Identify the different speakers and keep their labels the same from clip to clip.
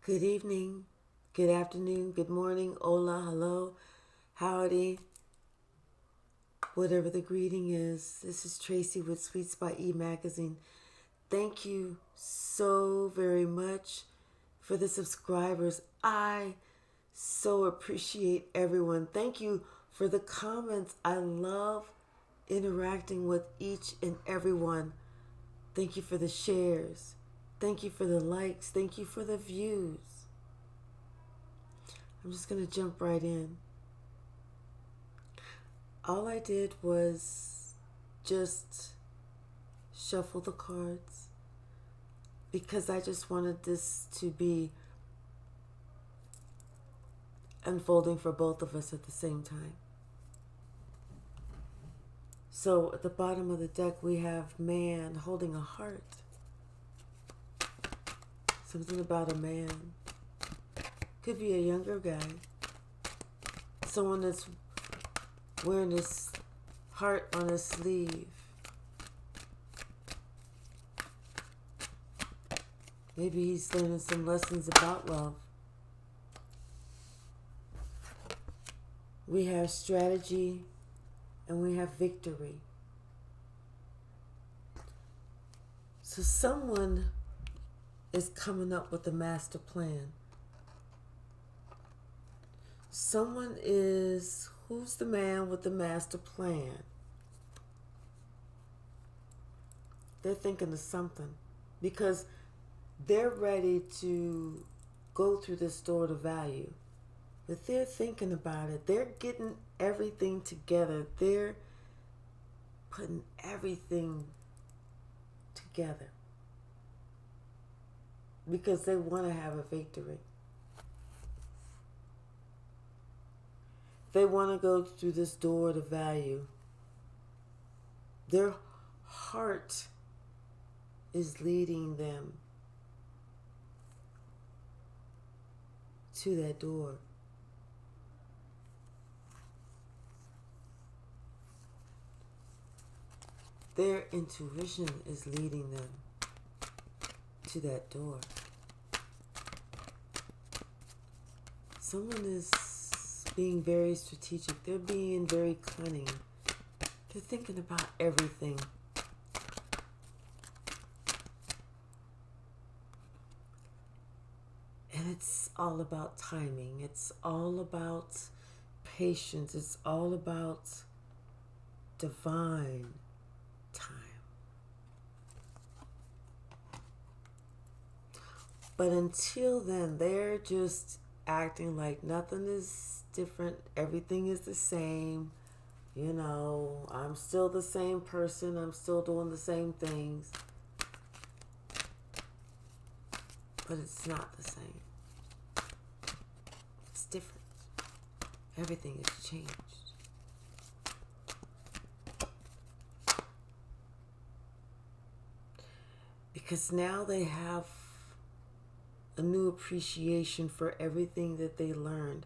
Speaker 1: Good evening, good afternoon, good morning, hola, hello, howdy, whatever the greeting is. This is Tracy with Sweets by E Magazine. Thank you so very much for the subscribers. I so appreciate everyone. Thank you for the comments. I love interacting with each and every one. Thank you for the shares. Thank you for the likes. Thank you for the views. I'm just going to jump right in. All I did was just shuffle the cards because I just wanted this to be unfolding for both of us at the same time. So at the bottom of the deck we have man holding a heart. Something about a man. Could be a younger guy. Someone that's wearing his heart on his sleeve. Maybe he's learning some lessons about love. We have strategy and we have victory. So someone is coming up with a master plan. Who's the man with the master plan? They're thinking of something because they're ready to go through this door to value. But they're thinking about it. They're getting everything together. They're putting everything together because they want to have a victory. They want to go through this door to value. Their heart is leading them to that door. Their intuition is leading them to that door. Someone is being very strategic. They're being very cunning. They're thinking about everything. And it's all about timing. It's all about patience. It's all about divine time. But until then, they're just acting like nothing is different. Everything is the same. You know, I'm still the same person. I'm still doing the same things. But it's not the same. It's different. Everything has changed. Because now they have a new appreciation for everything that they learned,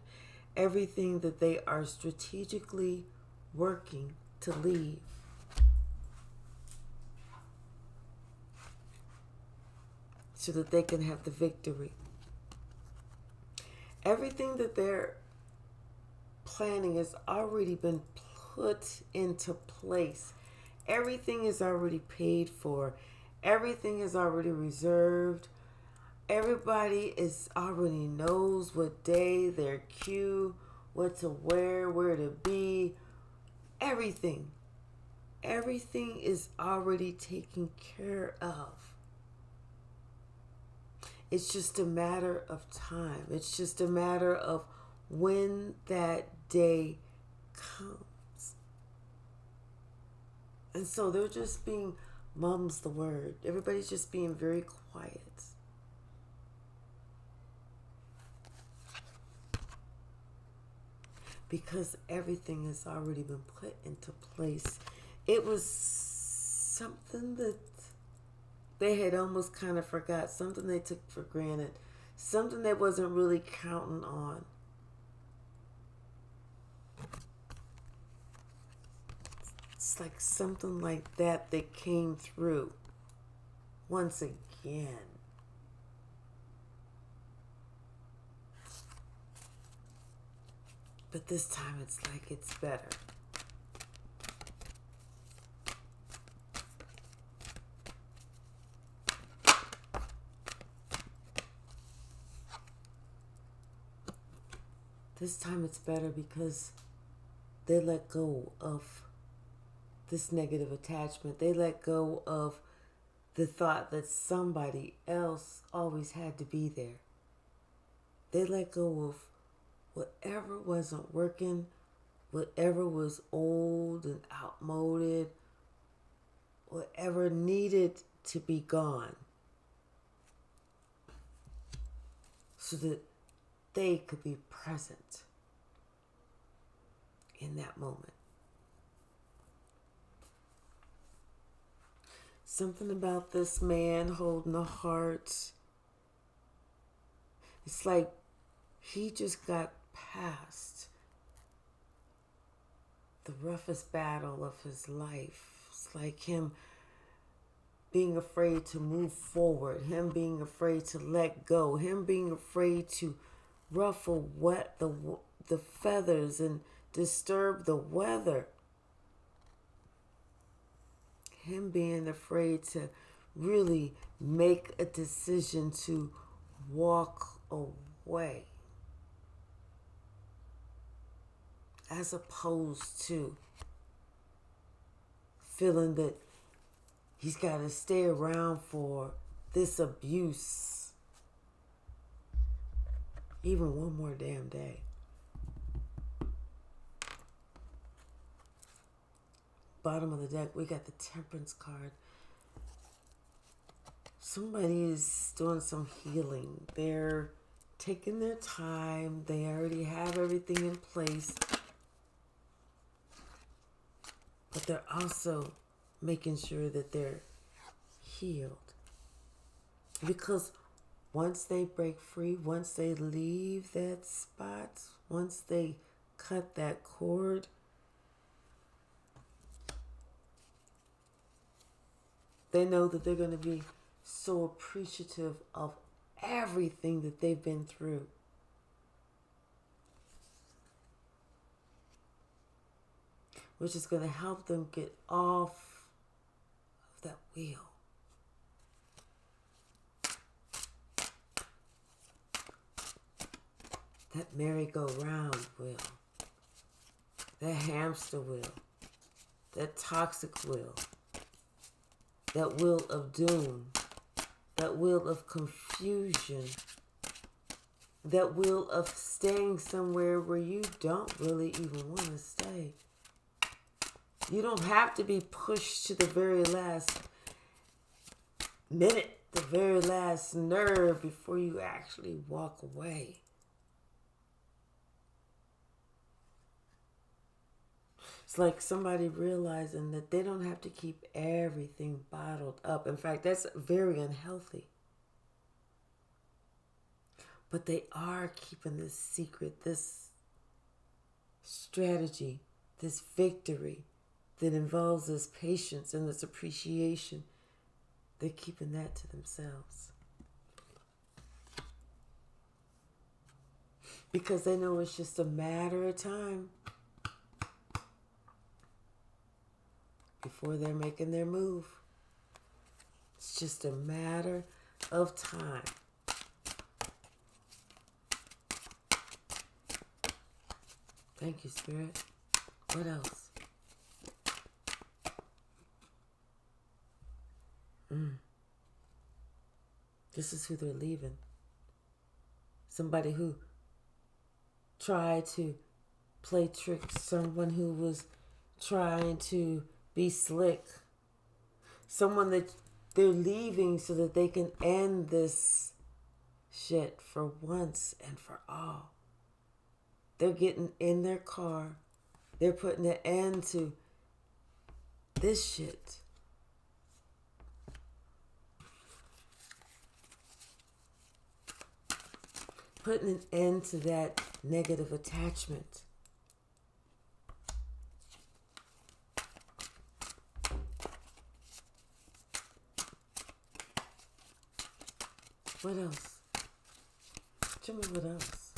Speaker 1: everything that they are strategically working to leave. So that they can have the victory. Everything that they're planning has already been put into place. Everything is already paid for. Everything is already reserved. Everybody already knows what day, their cue, what to wear, where to be. Everything. Everything is already taken care of. It's just a matter of time. It's just a matter of when that day comes. And so they're just being, mum's the word. Everybody's just being very quiet. Because everything has already been put into place. It was something that they had almost kind of forgot, something they took for granted, something they wasn't really counting on. It's like something like that came through once again. But this time it's like it's better. This time it's better because they let go of this negative attachment. They let go of the thought that somebody else always had to be there. They let go of whatever wasn't working, whatever was old and outmoded, whatever needed to be gone, so that they could be present in that moment. Something about this man holding a heart. It's like he just got past the roughest battle of his life. It's like him being afraid to move forward, him being afraid to let go, him being afraid to ruffle the feathers and disturb the weather, him being afraid to really make a decision to walk away, as opposed to feeling that he's got to stay around for this abuse even one more damn day. Bottom of the deck, we got the Temperance card. Somebody is doing some healing. They're taking their time. They already have everything in place. But they're also making sure that they're healed. Because once they break free, once they leave that spot, once they cut that cord, they know that they're going to be so appreciative of everything that they've been through. Which is going to help them get off of that wheel. That merry-go-round wheel. That hamster wheel. That toxic wheel. That wheel of doom. That wheel of confusion. That wheel of staying somewhere where you don't really even want to stay. You don't have to be pushed to the very last minute, the very last nerve before you actually walk away. It's like somebody realizing that they don't have to keep everything bottled up. In fact, that's very unhealthy. But they are keeping this secret, this strategy, this victory that involves this patience and this appreciation. They're keeping that to themselves. Because they know it's just a matter of time before they're making their move. It's just a matter of time. Thank you, Spirit. What else? This is who they're leaving. Somebody who tried to play tricks. Someone who was trying to be slick. Someone that they're leaving so that they can end this shit for once and for all. They're getting in their car. They're putting an end to this shit. Putting an end to that negative attachment. What else? Tell me what else.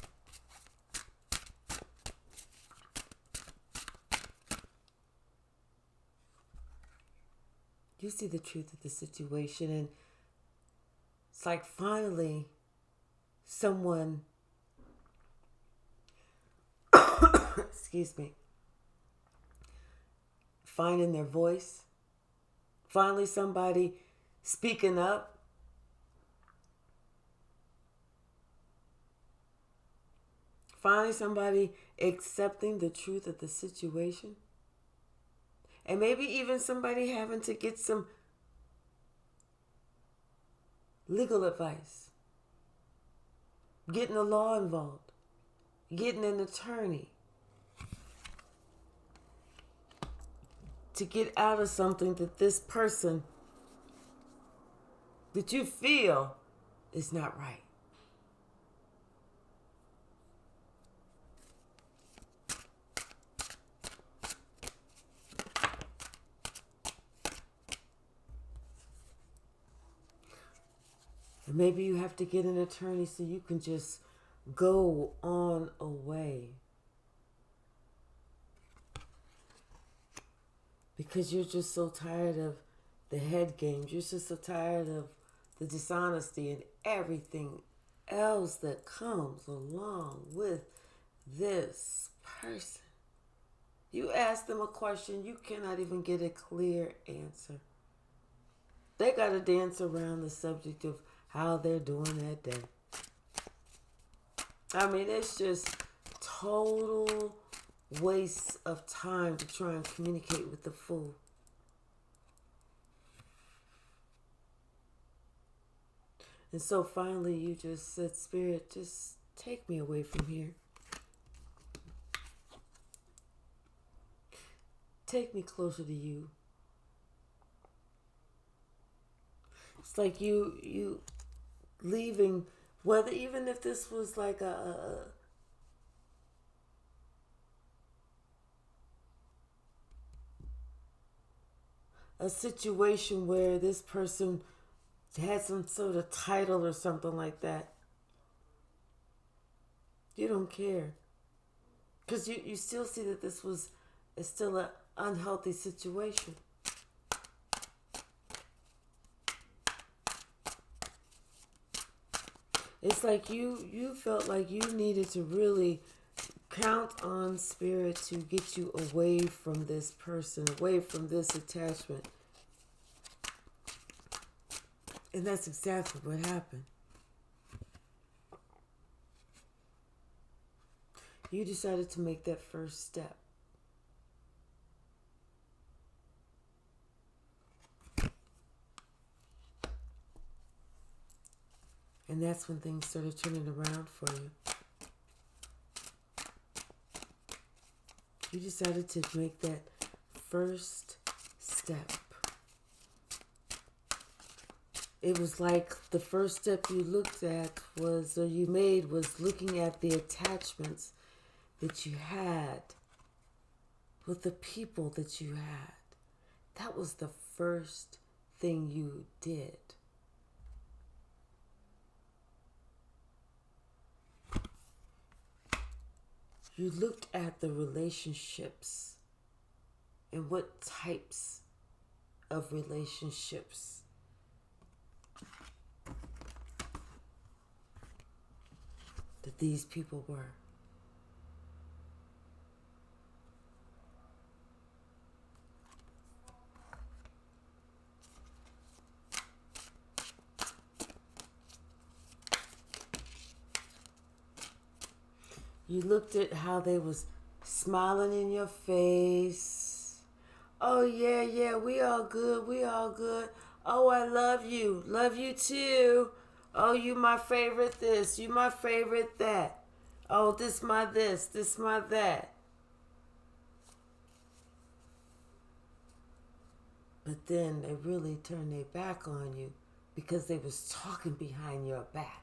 Speaker 1: You see the truth of the situation, and it's like finally someone, excuse me, finding their voice. Finally somebody speaking up. Finally somebody accepting the truth of the situation. And maybe even somebody having to get some legal advice. Getting the law involved. Getting an attorney. To get out of something that this person that you feel is not right. And maybe you have to get an attorney so you can just go on away. Because you're just so tired of the head games. You're just so tired of the dishonesty and everything else that comes along with this person. You ask them a question, you cannot even get a clear answer. They got to dance around the subject of how they're doing that day. I mean, it's just total waste of time to try and communicate with the fool. And so finally you just said, Spirit, just take me away from here. Take me closer to you. It's like you leaving, whether even if this was like a situation where this person had some sort of title or something like that. You don't care. Because you still see that this was still an unhealthy situation. It's like you felt like you needed to really count on Spirit to get you away from this person, away from this attachment. And that's exactly what happened. You decided to make that first step. And that's when things started turning around for you. You decided to make that first step. It was like the first step you looked at was, or you made, was looking at the attachments that you had with the people that you had. That was the first thing you did. You looked at the relationships and what types of relationships that these people were. You looked at how they was smiling in your face. Oh, yeah, we all good, we all good. Oh, I love you too. Oh, you my favorite this, you my favorite that. Oh, this my that. But then they really turned their back on you because they was talking behind your back.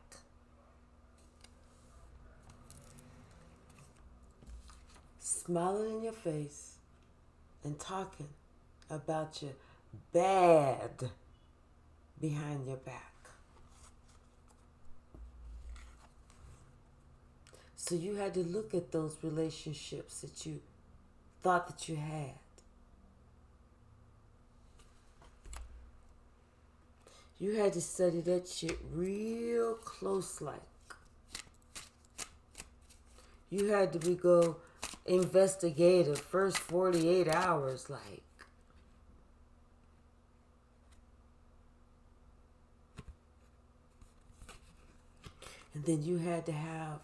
Speaker 1: Smiling in your face and talking about you bad behind your back. So you had to look at those relationships that you thought that you had. You had to study that shit real close like. You had to go investigative first 48 hours like. And then you had to have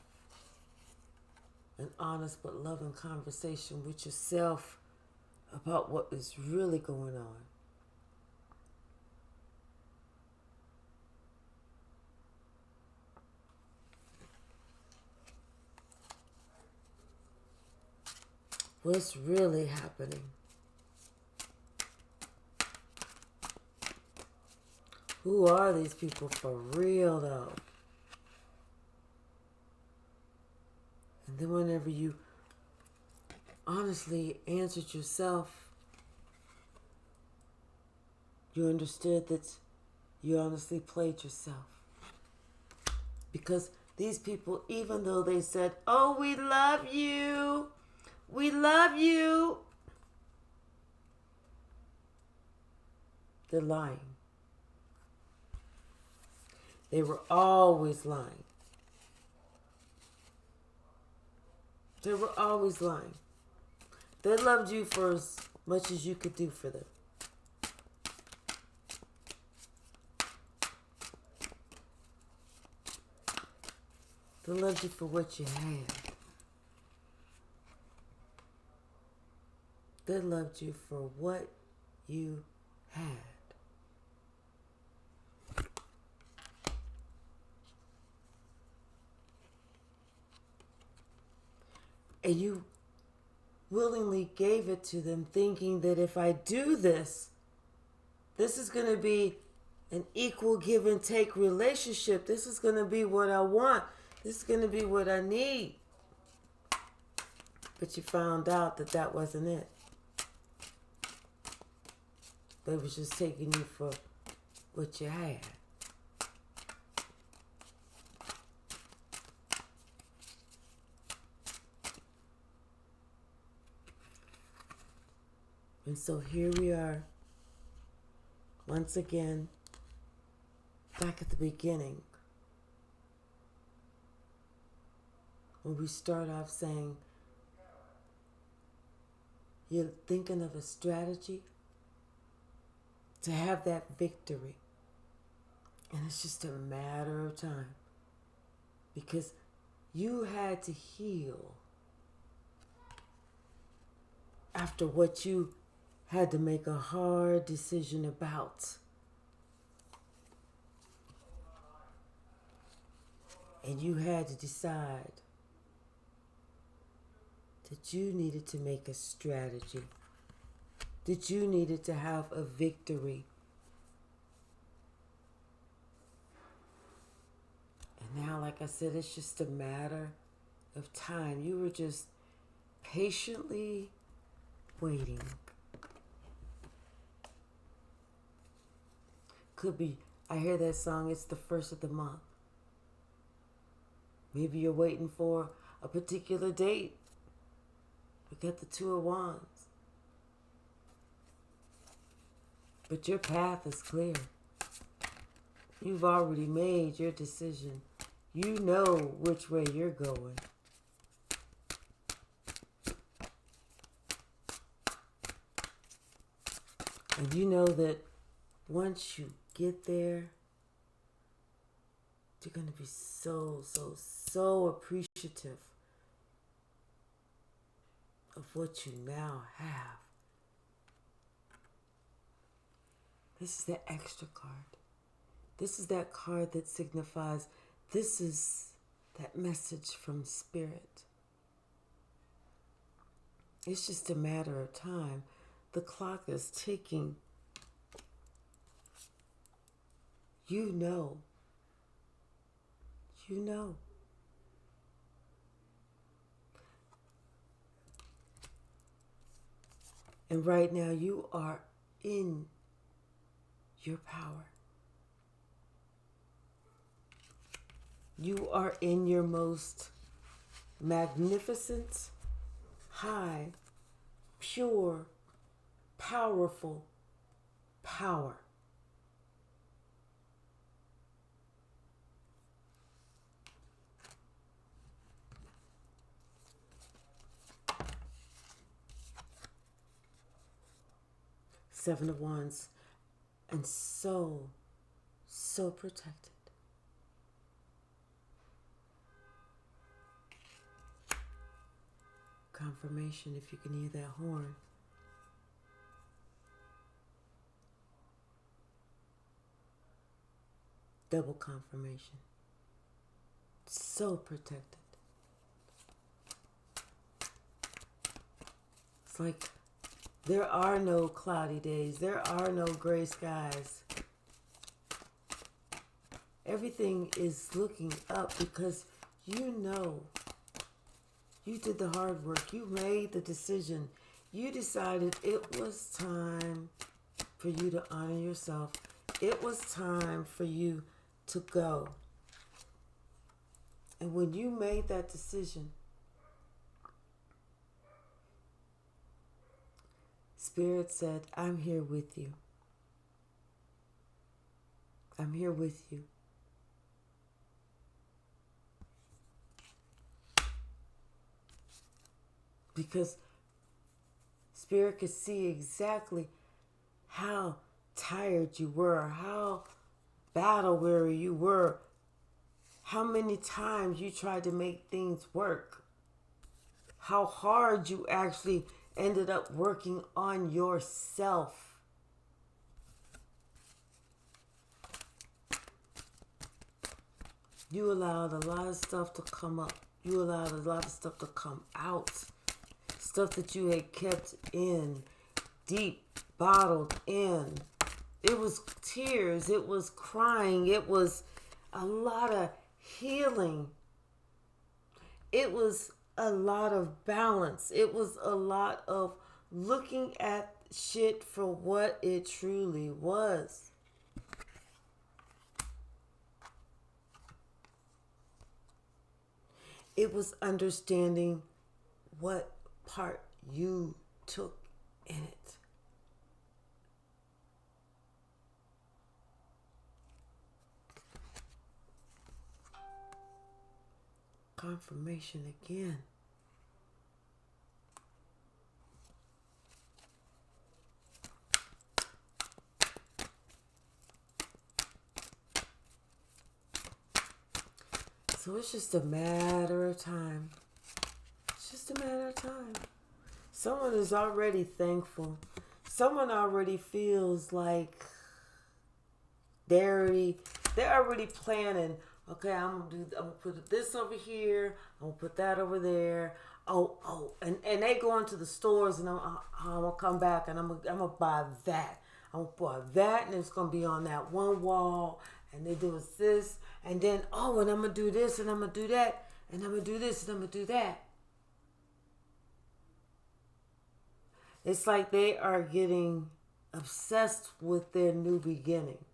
Speaker 1: an honest but loving conversation with yourself about what is really going on. What's really happening? Who are these people for real though? And then whenever you honestly answered yourself, you understood that you honestly played yourself. Because these people, even though they said, oh, we love you, they're lying. They were always lying. They were always lying. They loved you for as much as you could do for them. They loved you for what you had. They loved you for what you had. And you willingly gave it to them thinking that if I do this, this is going to be an equal give and take relationship. This is going to be what I want. This is going to be what I need. But you found out that that wasn't it. They was just taking you for what you had. And so here we are, once again, back at the beginning, when we start off saying, you're thinking of a strategy to have that victory. And it's just a matter of time. Because you had to heal after what you had to make a hard decision about. And you had to decide that you needed to make a strategy, that you needed to have a victory. And now, like I said, it's just a matter of time. You were just patiently waiting. Could be, I hear that song, it's the first of the month. Maybe you're waiting for a particular date. We got the Two of Wands. But your path is clear. You've already made your decision. You know which way you're going. And you know that once you get there, you're going to be so appreciative of what you now have. This is the extra card. This is that card that signifies this is that message from Spirit. It's just a matter of time. The clock is ticking. You know. You know. And right now you are in your power. You are in your most magnificent, high, pure, powerful power. Seven of Wands, and so protected. Confirmation, if you can hear that horn. Double confirmation. So protected. It's like there are no cloudy days. There are no gray skies. Everything is looking up because you know you did the hard work. You made the decision. You decided it was time for you to honor yourself. It was time for you to go. And when you made that decision, Spirit said, I'm here with you. I'm here with you. Because Spirit could see exactly how tired you were, how battle weary you were, how many times you tried to make things work, how hard you actually ended up working on yourself. You allowed a lot of stuff to come up. You allowed a lot of stuff to come out. Stuff that you had kept in, deep, bottled in. It was tears. It was crying. It was a lot of healing. It was a lot of balance. It was a lot of looking at shit for what it truly was. It was understanding what part you took in it. Confirmation again. So it's just a matter of time. It's just a matter of time. Someone is already thankful. Someone already feels like they're already planning. Okay, I'm gonna put this over here. I'm gonna put that over there. And they go into the stores and I'm gonna come back and I'm gonna buy that. I'm gonna buy that and it's gonna be on that one wall. And they do this and then and I'm gonna do this and I'm gonna do that and I'm gonna do this and I'm gonna do that. It's like they are getting obsessed with their new beginning.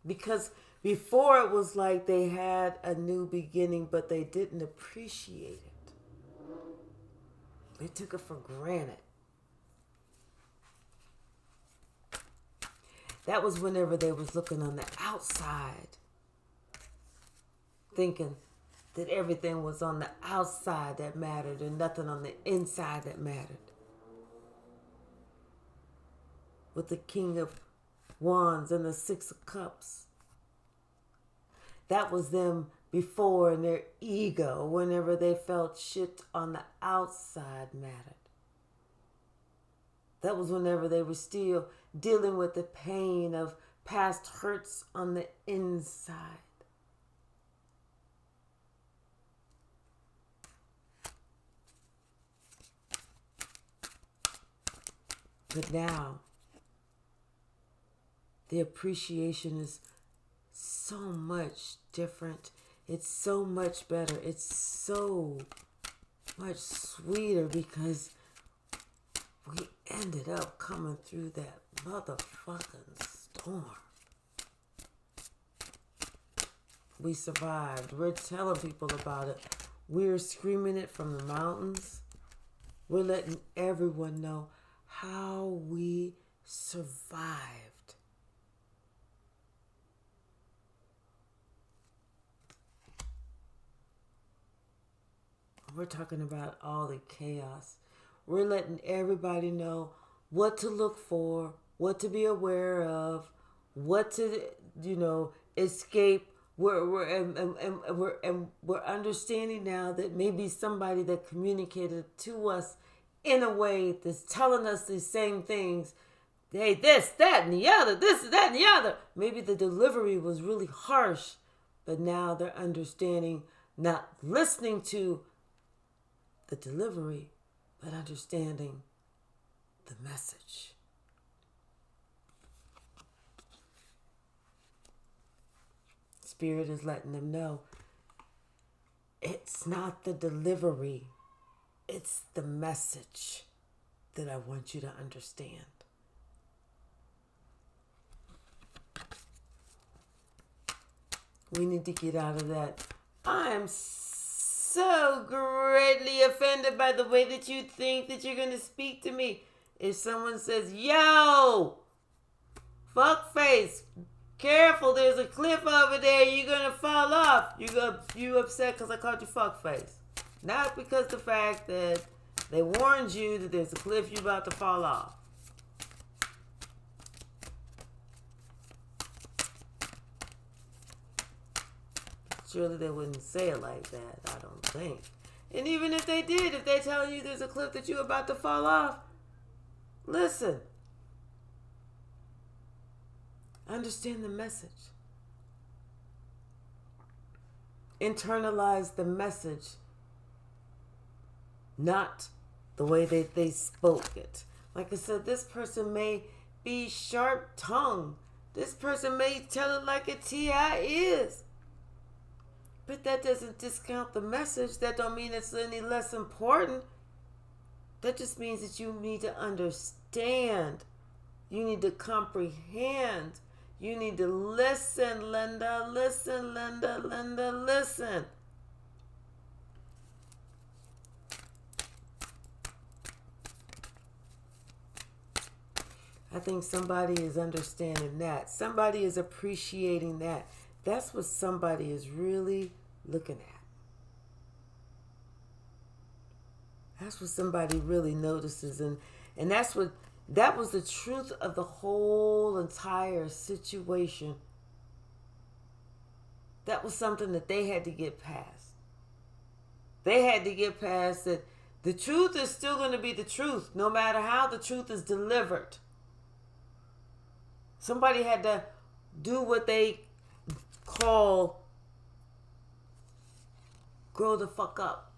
Speaker 1: Because before it was like they had a new beginning, but they didn't appreciate it. They took it for granted. That was whenever they was looking on the outside, thinking that everything was on the outside that mattered and nothing on the inside that mattered. With the King of Wands and the Six of Cups. That was them before in their ego, whenever they felt shit on the outside mattered. That was whenever they were still dealing with the pain of past hurts on the inside. But now, the appreciation is so much different. It's so much better. It's so much sweeter because we ended up coming through that motherfucking storm. We survived. We're telling people about it. We're screaming it from the mountains. We're letting everyone know how we survived. We're talking about all the chaos. We're letting everybody know what to look for, what to be aware of, what to, escape. We're understanding now that maybe somebody that communicated to us in a way that's telling us these same things. Hey, this, that, and the other. This, that, and the other. Maybe the delivery was really harsh, but now they're understanding, not listening to the delivery, but understanding the message. Spirit is letting them know it's not the delivery, it's the message that I want you to understand. We need to get out of that. I am so greatly offended by the way that you think that you're going to speak to me. If someone says, yo, fuck face, careful, there's a cliff over there, you're going to fall off. You upset because I called you fuck face. Not because the fact that they warned you that there's a cliff you're about to fall off. Surely they wouldn't say it like that, I don't think. And even if they did, if they're telling you there's a cliff that you're about to fall off, listen. Understand the message. Internalize the message, not the way that they spoke it. Like I said, this person may be sharp-tongued. This person may tell it like a T.I. is. But that doesn't discount the message. That don't mean it's any less important. That just means that you need to understand. You need to comprehend. You need to listen, Linda. Listen, Linda, Linda, listen. I think somebody is understanding that. Somebody is appreciating that. That's what somebody is really looking at. That's what somebody really notices. And that was the truth of the whole entire situation. That was something that they had to get past. They had to get past that the truth is still going to be the truth, no matter how the truth is delivered. Somebody had to do what they call grow the fuck up.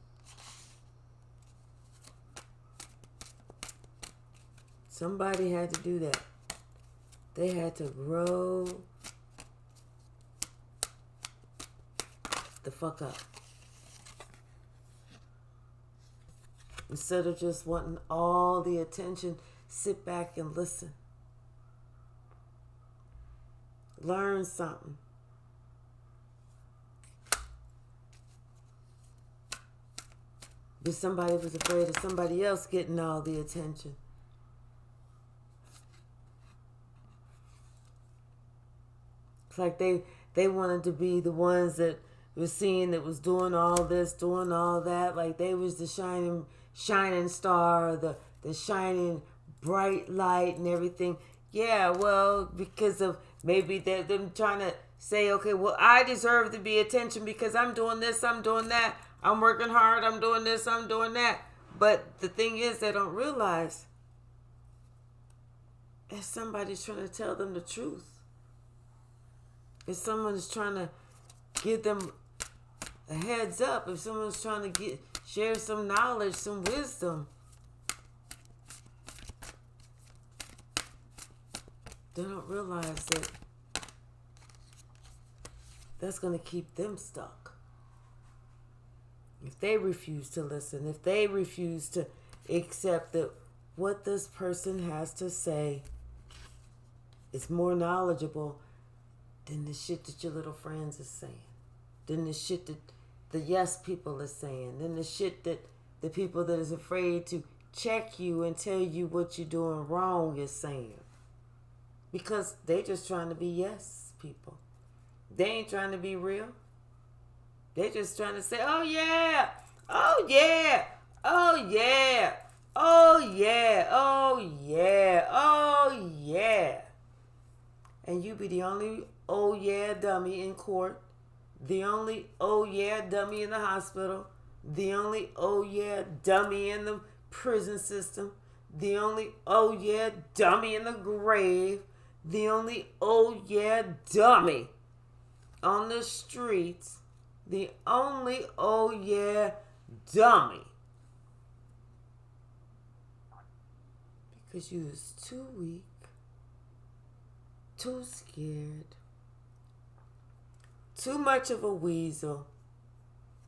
Speaker 1: Somebody had to do that. They had to grow the fuck up. Instead of just wanting all the attention, sit back and listen. Learn something. But somebody was afraid of somebody else getting all the attention. It's like they wanted to be the ones that was seen that was doing all this, doing all that. Like they was the shining star, the shining bright light and everything. Yeah, well, because of maybe them trying to say, okay, well, I deserve to be attention because I'm doing this, I'm doing that. I'm working hard, I'm doing this, I'm doing that. But the thing is, they don't realize if somebody's trying to tell them the truth. If someone's trying to give them a heads up, if someone's trying to share some knowledge, some wisdom, they don't realize that that's going to keep them stuck. If they refuse to listen, if they refuse to accept that what this person has to say is more knowledgeable than the shit that your little friends are saying, than the shit that the yes people are saying, than the shit that the people that is afraid to check you and tell you what you're doing wrong is saying. Because they just trying to be yes people. They ain't trying to be real. They just trying to say, oh yeah, oh yeah, oh yeah. Oh yeah, oh yeah, oh yeah. And you be the only oh yeah dummy in court, the only oh yeah dummy in the hospital, the only oh yeah dummy in the prison system, the only oh yeah dummy in the grave, the only oh yeah dummy on the streets, the only oh yeah dummy. Because you was too weak, too scared, too much of a weasel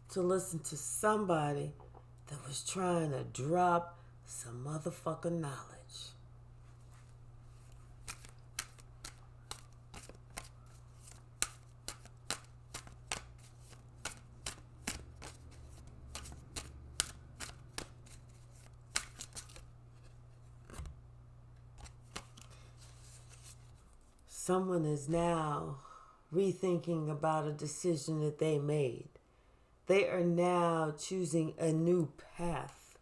Speaker 1: to listen to somebody that was trying to drop some motherfucking knowledge. Someone is now rethinking about a decision that they made. They are now choosing a new path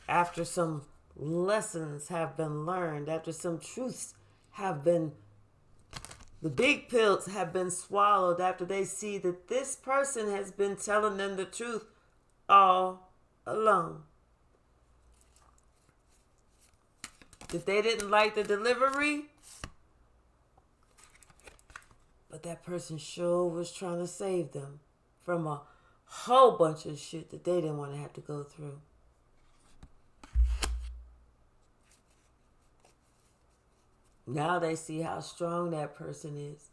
Speaker 1: after some lessons have been learned, after some truths have been, the big pills have been swallowed, after they see that this person has been telling them the truth all along. If they didn't like the delivery, but that person sure was trying to save them from a whole bunch of shit that they didn't want to have to go through. Now they see how strong that person is.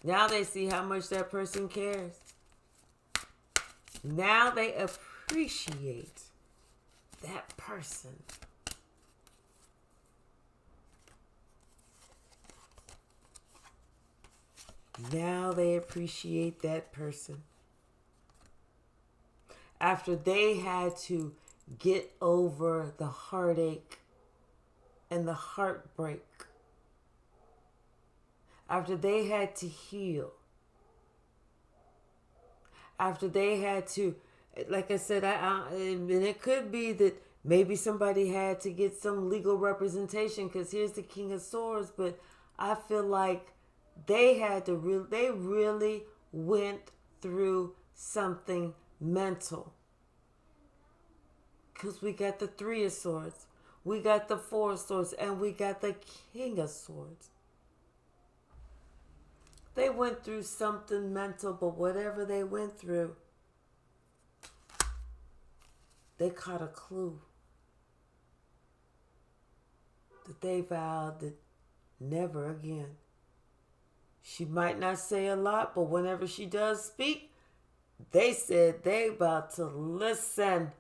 Speaker 1: Now they see how much that person cares. Now they appreciate that person. Now they appreciate that person. After they had to get over the heartache and the heartbreak. After they had to heal. After they had to, like I said, and it could be that maybe somebody had to get some legal representation because here's the King of Swords, but I feel like they really went through something mental. Because we got the Three of Swords, we got the Four of Swords, and we got the King of Swords. They went through something mental, but whatever they went through, they caught a clue that they vowed that never again. She might not say a lot, but whenever she does speak, they said they about to listen.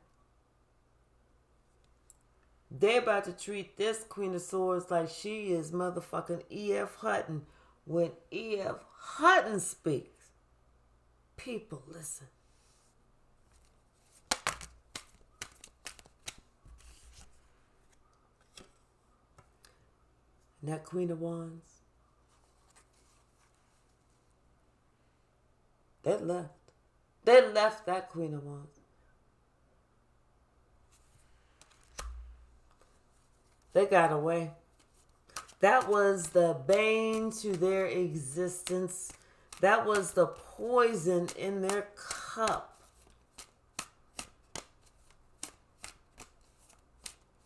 Speaker 1: They about to treat this Queen of Swords like she is motherfucking E.F. Hutton. When E.F. Hutton speaks, people listen. And that Queen of Wands, they left. They left that Queen of Wands. They got away. That was the bane to their existence. That was the poison in their cup.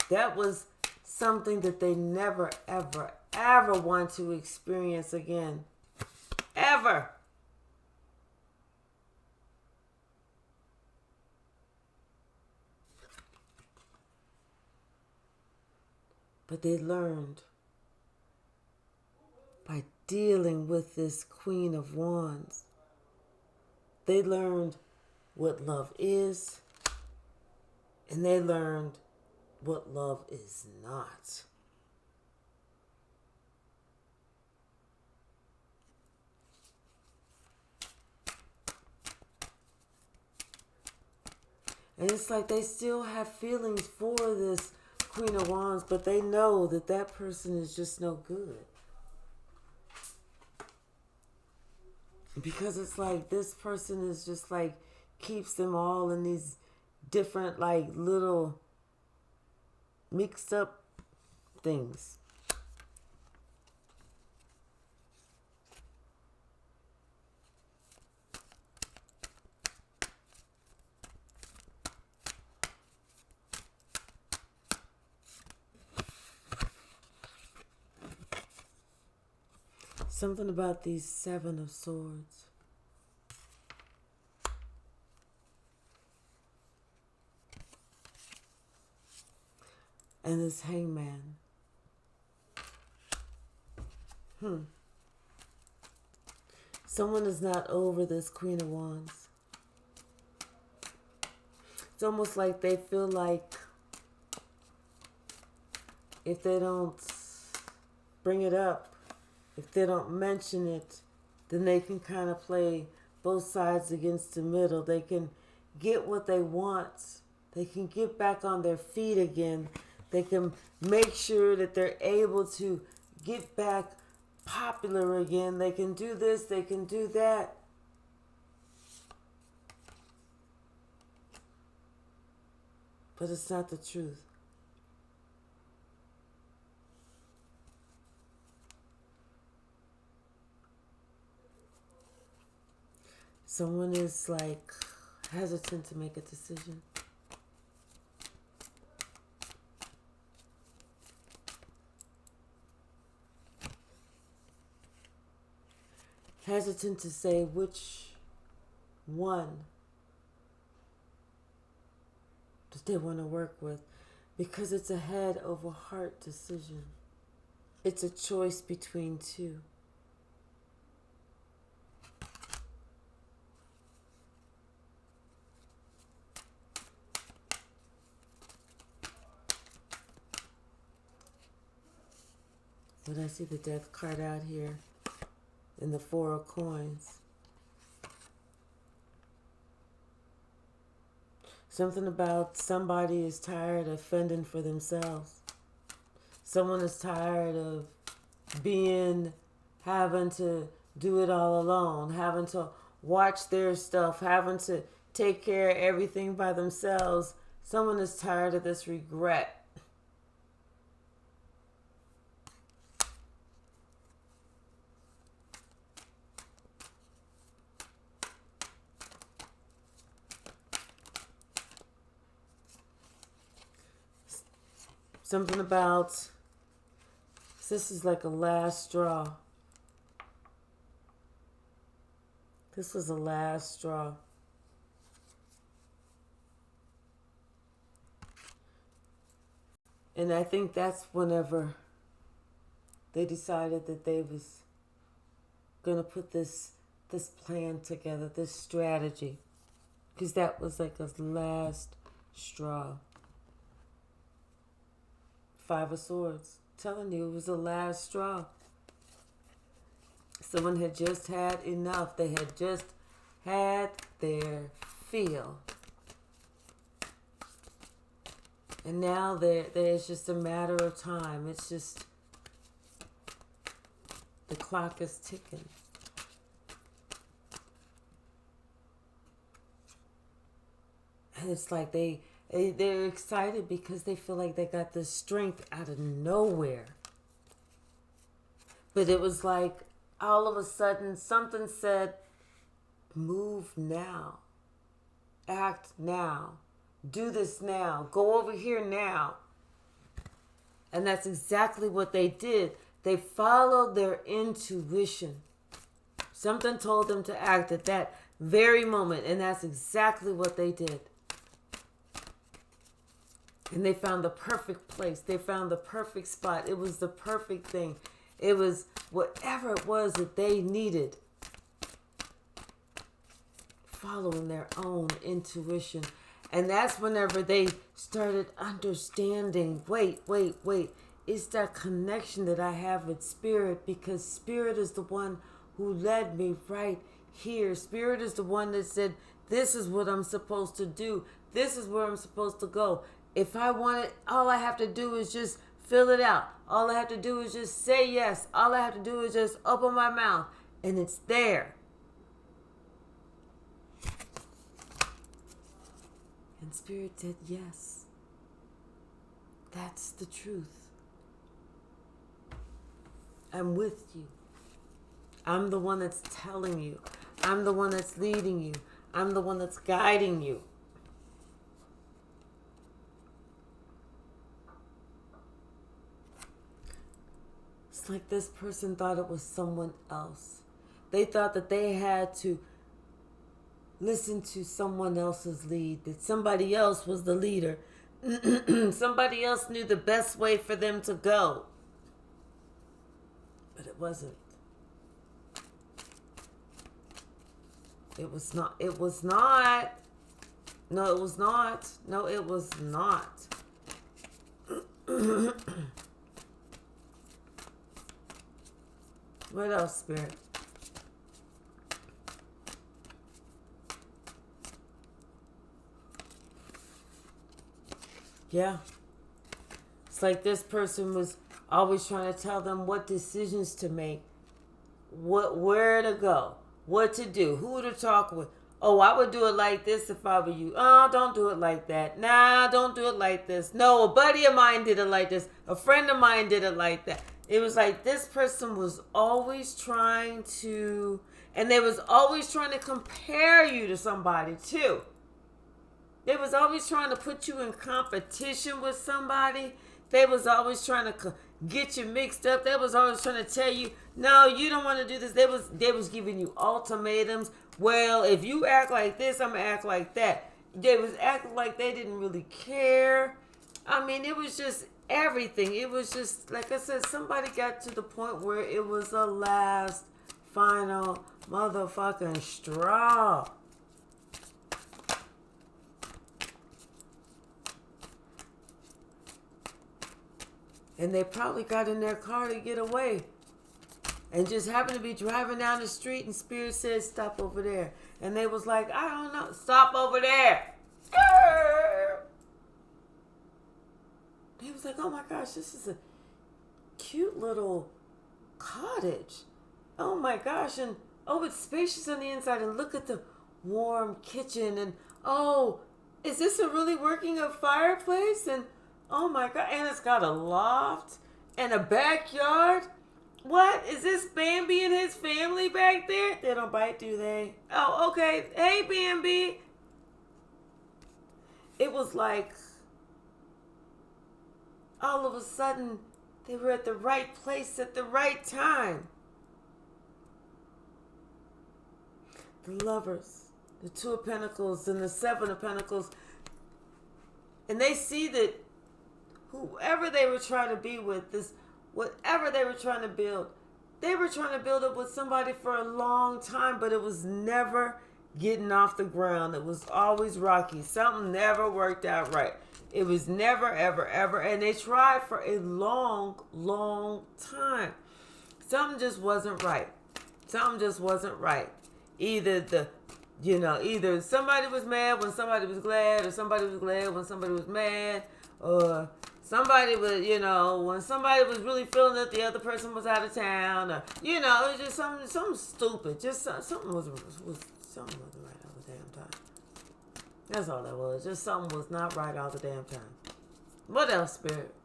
Speaker 1: That was something that they never, ever, ever want to experience again. Ever. But they learned by dealing with this Queen of Wands. They learned what love is, and they learned what love is not. And it's like they still have feelings for this Queen of Wands, but they know that that person is just no good. Because it's like this person is just like keeps them all in these different, like, little mixed up things. Something about these Seven of Swords. And this Hangman. Someone is not over this Queen of Wands. It's almost like they feel like if they don't bring it up, if they don't mention it, then they can kind of play both sides against the middle. They can get what they want. They can get back on their feet again. They can make sure that they're able to get back popular again. They can do this, they can do that. But it's not the truth. Someone is like hesitant to make a decision. Hesitant to say which one that they want to work with, because it's a head over heart decision. It's a choice between two. But I see the Death card out here in the Four of Coins. Something about somebody is tired of fending for themselves. Someone is tired of having to do it all alone, having to watch their stuff, having to take care of everything by themselves. Someone is tired of this regret. Something about, this is like a last straw. This was a last straw. And I think that's whenever they decided that they was going to put this plan together, this strategy. Because that was like a last straw. Five of Swords. Telling you, it was the last straw. Someone had just had enough. They had just had their fill. And now there's just a matter of time. It's just, the clock is ticking. And it's like they're excited because they feel like they got this strength out of nowhere. But it was like all of a sudden something said, move now. Act now. Do this now. Go over here now. And that's exactly what they did. They followed their intuition. Something told them to act at that very moment. And that's exactly what they did. And they found the perfect place. They found the perfect spot. It was the perfect thing. It was whatever it was that they needed. Following their own intuition. And that's whenever they started understanding, wait. It's that connection that I have with Spirit, because Spirit is the one who led me right here. Spirit is the one that said, this is what I'm supposed to do. This is where I'm supposed to go. If I want it, all I have to do is just fill it out. All I have to do is just say yes. All I have to do is just open my mouth, and it's there. And And Spirit said, yes, that's the truth. I'm with you. I'm the one that's telling you. I'm the one that's leading you. I'm the one that's guiding you. It's like this person thought it was someone else. They thought that they had to listen to someone else's lead, that somebody else was the leader. Somebody else knew the best way for them to go. But it wasn't. It was not. It was not. No, it was not. No, it was not. What else, Spirit? Yeah. It's like this person was always trying to tell them what decisions to make, where to go, what to do, who to talk with. Oh, I would do it like this if I were you. Oh, don't do it like that. Nah, don't do it like this. No, a buddy of mine did it like this. A friend of mine did it like that. It was like this person was always trying to, and they was always trying to compare you to somebody too. They was always trying to put you in competition with somebody. They was always trying to get you mixed up. They was always trying to tell you, no, you don't want to do this. They was giving you ultimatums. Well, if you act like this, I'm going to act like that. They was acting like they didn't really care. I mean, it was just everything. It was just, like I said, somebody got to the point where it was a last, final motherfucking straw. And they probably got in their car to get away. And just happened to be driving down the street and Spirit said, stop over there. And they was like, I don't know. Stop over there. He was like, oh my gosh, this is a cute little cottage. Oh my gosh. And oh, it's spacious on the inside. And look at the warm kitchen. And oh, is this a really working a fireplace? And oh my God, and it's got a loft and a backyard. What? Is this Bambi and his family back there? They don't bite, do they? Oh, okay. Hey, Bambi. It was like all of a sudden they were at the right place at the right time. The lovers, the Two of Pentacles and the Seven of Pentacles. And they see that whoever they were trying to be with, this, whatever they were trying to build, they were trying to build it with somebody for a long time, but it was never getting off the ground. It was always rocky. Something never worked out right. It was never, ever, ever. And they tried for a long, long time. Something just wasn't right. Something just wasn't right. Either somebody was mad when somebody was glad, or somebody was glad when somebody was mad, or somebody was, when somebody was really feeling that the other person was out of town, or, it was just something stupid. Just something wasn't right all the damn time. That's all that was. Just something was not right all the damn time. What else, Spirit?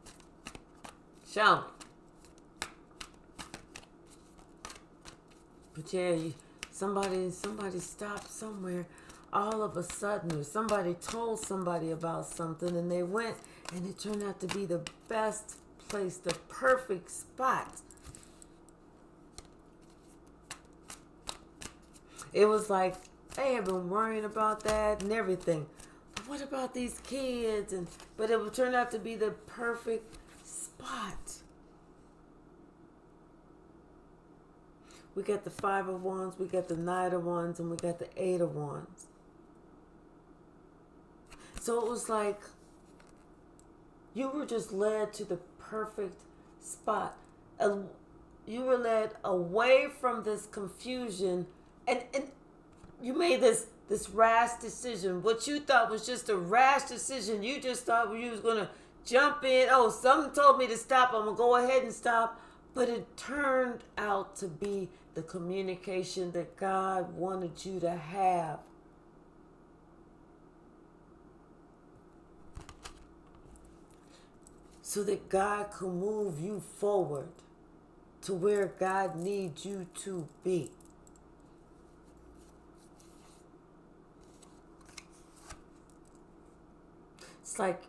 Speaker 1: Show me. But yeah, somebody stopped somewhere all of a sudden, or somebody told somebody about something and they went and it turned out to be the best place, the perfect spot. It was like they had been worrying about that and everything. But what about these kids? But it would turn out to be the perfect spot. We got the Five of Wands, we got the Knight of Wands, and we got the Eight of Wands. So it was like you were just led to the perfect spot. You were led away from this confusion, and you made this rash decision. What you thought was just a rash decision. You just thought you was going to jump in. Oh, something told me to stop. I'm going to go ahead and stop. But it turned out to be the communication that God wanted you to have. so that God can move you forward to where God needs you to be. It's like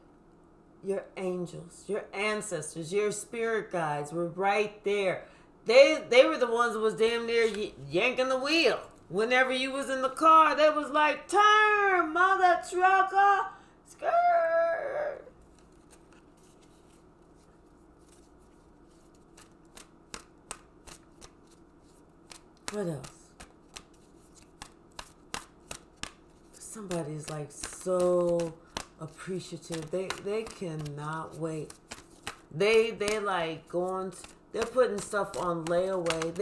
Speaker 1: your angels, your ancestors, your spirit guides were right there. They were the ones that was damn near yanking the wheel. Whenever you was in the car, they was like, turn, mother trucker, skirt. What else? Somebody's like so appreciative. They cannot wait. They like going. They're putting stuff on layaway.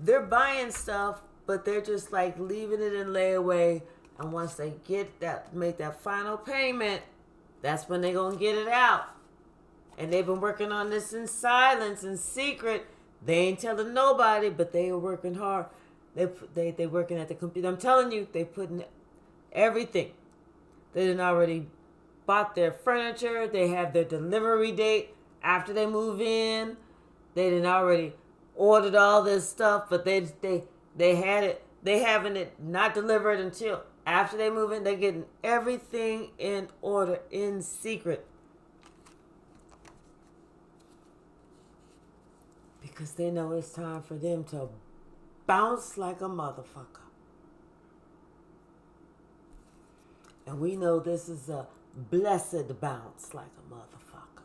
Speaker 1: They're buying stuff, but they're just like leaving it in layaway. And once they make that final payment, that's when they're gonna get it out. And they've been working on this in silence, in secret. They ain't telling nobody, but they are working hard. They working at the computer. I'm telling you, they putting everything. They done already bought their furniture. They have their delivery date after they move in. They done already ordered all this stuff, but they had it. They having it not delivered until after they move in. They're getting everything in order in secret. Because they know it's time for them to bounce like a motherfucker. And we know this is a blessed bounce like a motherfucker.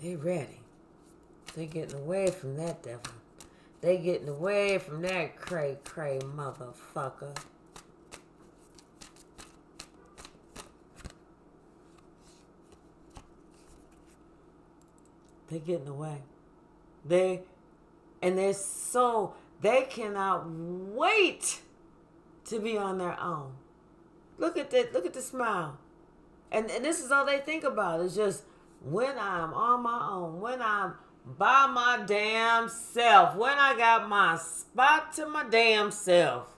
Speaker 1: They ready. They getting away from that devil. They getting away from that cray motherfucker. They're getting away. They cannot wait to be on their own. Look at the smile. And this is all they think about is just when I'm on my own, when I'm by my damn self, when I got my spot to my damn self.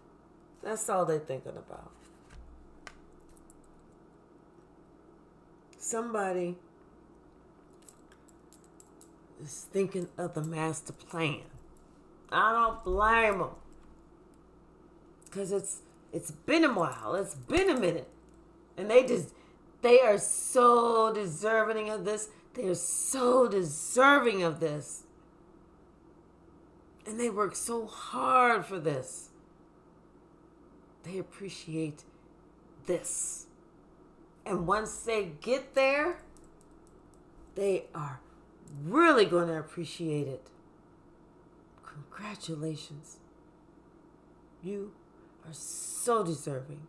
Speaker 1: That's all they're thinking about. Somebody is thinking of the master plan. I don't blame them. Because it's been a while. It's been a minute. And they are so deserving of this. They are so deserving of this. And they work so hard for this. They appreciate this. And once they get there, they are really going to appreciate it. Congratulations. You are so deserving.